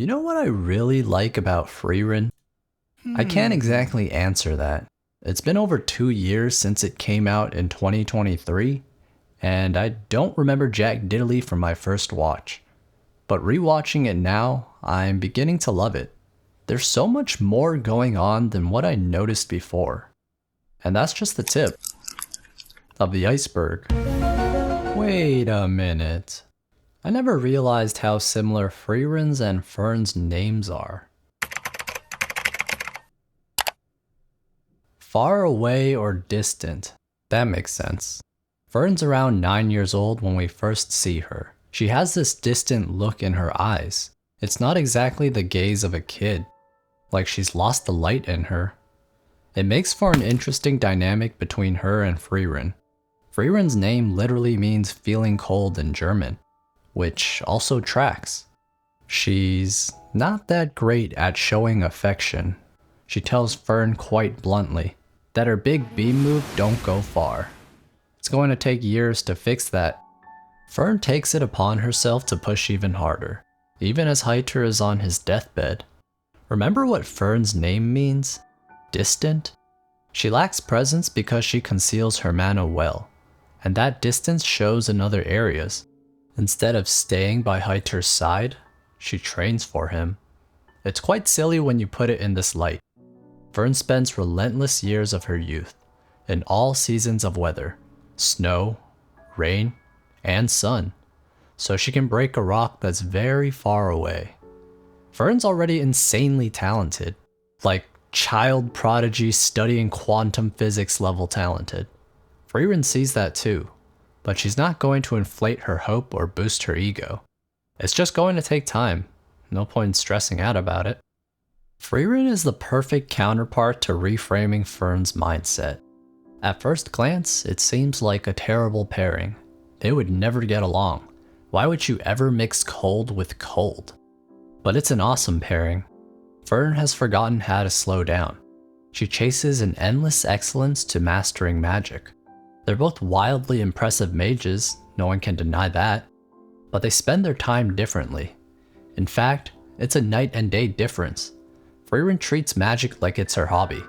You know what I really like about Frieren? I can't exactly answer that. It's been over 2 years since it came out in 2023, and I don't remember Jack Diddley from my first watch. But rewatching it now, I'm beginning to love it. There's so much more going on than what I noticed before. And that's just the tip of the iceberg. Wait a minute. I never realized how similar Frieren's and Fern's names are. Far away or distant. That makes sense. Fern's around 9 years old when we first see her. She has this distant look in her eyes. It's not exactly the gaze of a kid, like she's lost the light in her. It makes for an interesting dynamic between her and Frieren. Frieren's name literally means feeling cold in German, which also tracks. She's not that great at showing affection. She tells Fern quite bluntly that her big beam move don't go far. It's going to take years to fix that. Fern takes it upon herself to push even harder, even as Heiter is on his deathbed. Remember what Fern's name means? Distant? She lacks presence because she conceals her mana well, and that distance shows in other areas. Instead of staying by Heiter's side, she trains for him. It's quite silly when you put it in this light. Fern spends relentless years of her youth, in all seasons of weather, snow, rain, and sun, so she can break a rock that's very far away. Fern's already insanely talented, like child prodigy studying quantum physics level talented. Frieren sees that too, but she's not going to inflate her hope or boost her ego. It's just going to take time, no point stressing out about it. Frieren is the perfect counterpart to reframing Fern's mindset. At first glance, it seems like a terrible pairing. They would never get along. Why would you ever mix cold with cold? But it's an awesome pairing. Fern has forgotten how to slow down. She chases an endless excellence to mastering magic. They're both wildly impressive mages, no one can deny that, but they spend their time differently. In fact, it's a night and day difference. Frieren treats magic like it's her hobby.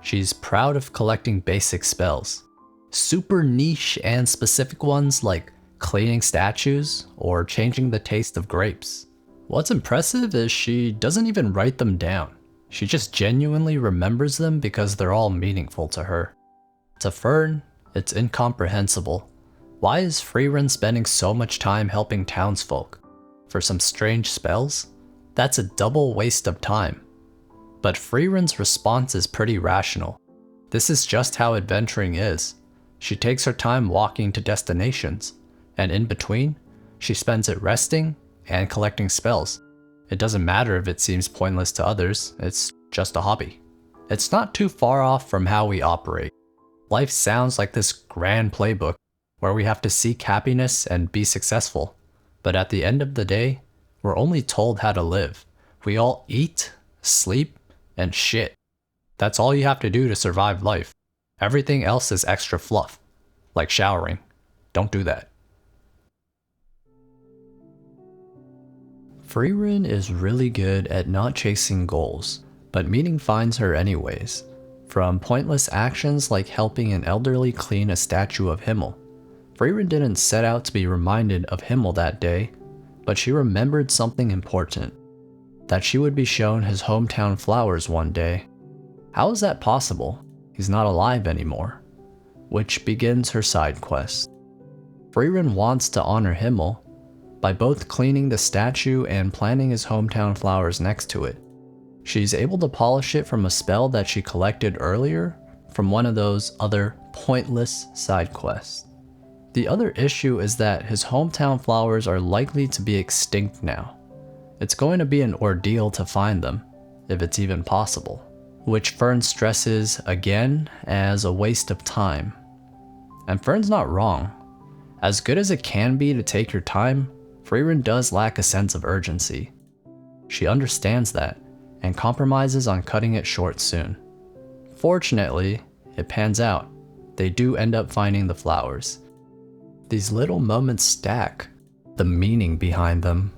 She's proud of collecting basic spells. Super niche and specific ones like cleaning statues or changing the taste of grapes. What's impressive is she doesn't even write them down. She just genuinely remembers them because they're all meaningful to her. To Fern, it's incomprehensible. Why is Frieren spending so much time helping townsfolk? For some strange spells? That's a double waste of time. But Frieren's response is pretty rational. This is just how adventuring is. She takes her time walking to destinations, and in between, she spends it resting and collecting spells. It doesn't matter if it seems pointless to others, it's just a hobby. It's not too far off from how we operate. Life sounds like this grand playbook where we have to seek happiness and be successful. But at the end of the day, we're only told how to live. We all eat, sleep, and shit. That's all you have to do to survive life. Everything else is extra fluff, like showering. Don't do that. Frieren is really good at not chasing goals, but meaning finds her anyways. From pointless actions like helping an elderly clean a statue of Himmel. Frieren didn't set out to be reminded of Himmel that day, but she remembered something important. That she would be shown his hometown flowers one day. How is that possible? He's not alive anymore. Which begins her side quest. Frieren wants to honor Himmel by both cleaning the statue and planting his hometown flowers next to it. She's able to polish it from a spell that she collected earlier from one of those other pointless side quests. The other issue is that his hometown flowers are likely to be extinct now. It's going to be an ordeal to find them, if it's even possible, which Fern stresses again as a waste of time. And Fern's not wrong. As good as it can be to take your time, Frieren does lack a sense of urgency. She understands that, and compromises on cutting it short soon. Fortunately, it pans out. They do end up finding the flowers. These little moments stack, the meaning behind them.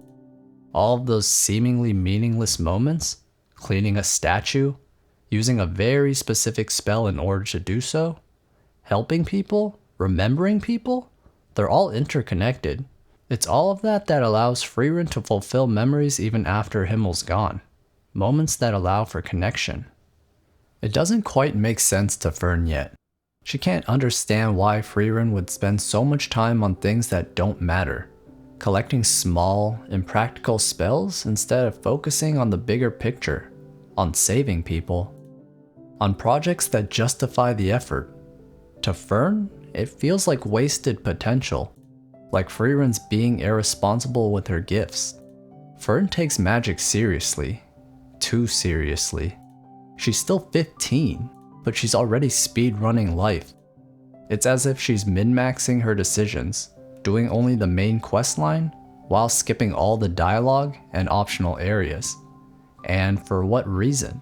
All of those seemingly meaningless moments, cleaning a statue, using a very specific spell in order to do so, helping people, remembering people, they're all interconnected. It's all of that that allows Frieren to fulfill memories even after Himmel's gone. Moments that allow for connection. It doesn't quite make sense to Fern yet. She can't understand why Frieren would spend so much time on things that don't matter, collecting small, impractical spells instead of focusing on the bigger picture, on saving people, on projects that justify the effort. To Fern, it feels like wasted potential, like Frieren's being irresponsible with her gifts. Fern takes magic seriously, too seriously. She's still 15, but she's already speedrunning life. It's as if she's min-maxing her decisions, doing only the main questline, while skipping all the dialogue and optional areas. And for what reason?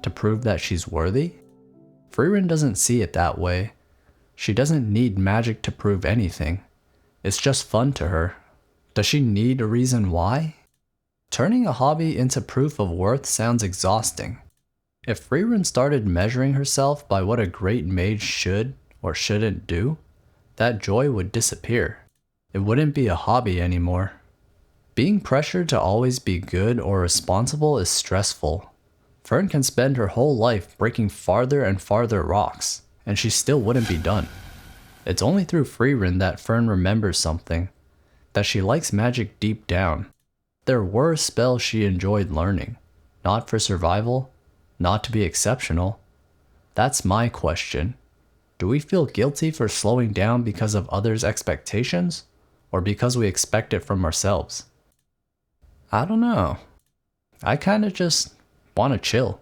To prove that she's worthy? Frieren doesn't see it that way. She doesn't need magic to prove anything. It's just fun to her. Does she need a reason why? Turning a hobby into proof of worth sounds exhausting. If Frieren started measuring herself by what a great mage should or shouldn't do, that joy would disappear. It wouldn't be a hobby anymore. Being pressured to always be good or responsible is stressful. Fern can spend her whole life breaking farther and farther rocks, and she still wouldn't be done. It's only through Frieren that Fern remembers something, that she likes magic deep down. There were spells she enjoyed learning, not for survival, not to be exceptional. That's my question. Do we feel guilty for slowing down because of others' expectations, or because we expect it from ourselves? I don't know. I kinda just wanna chill.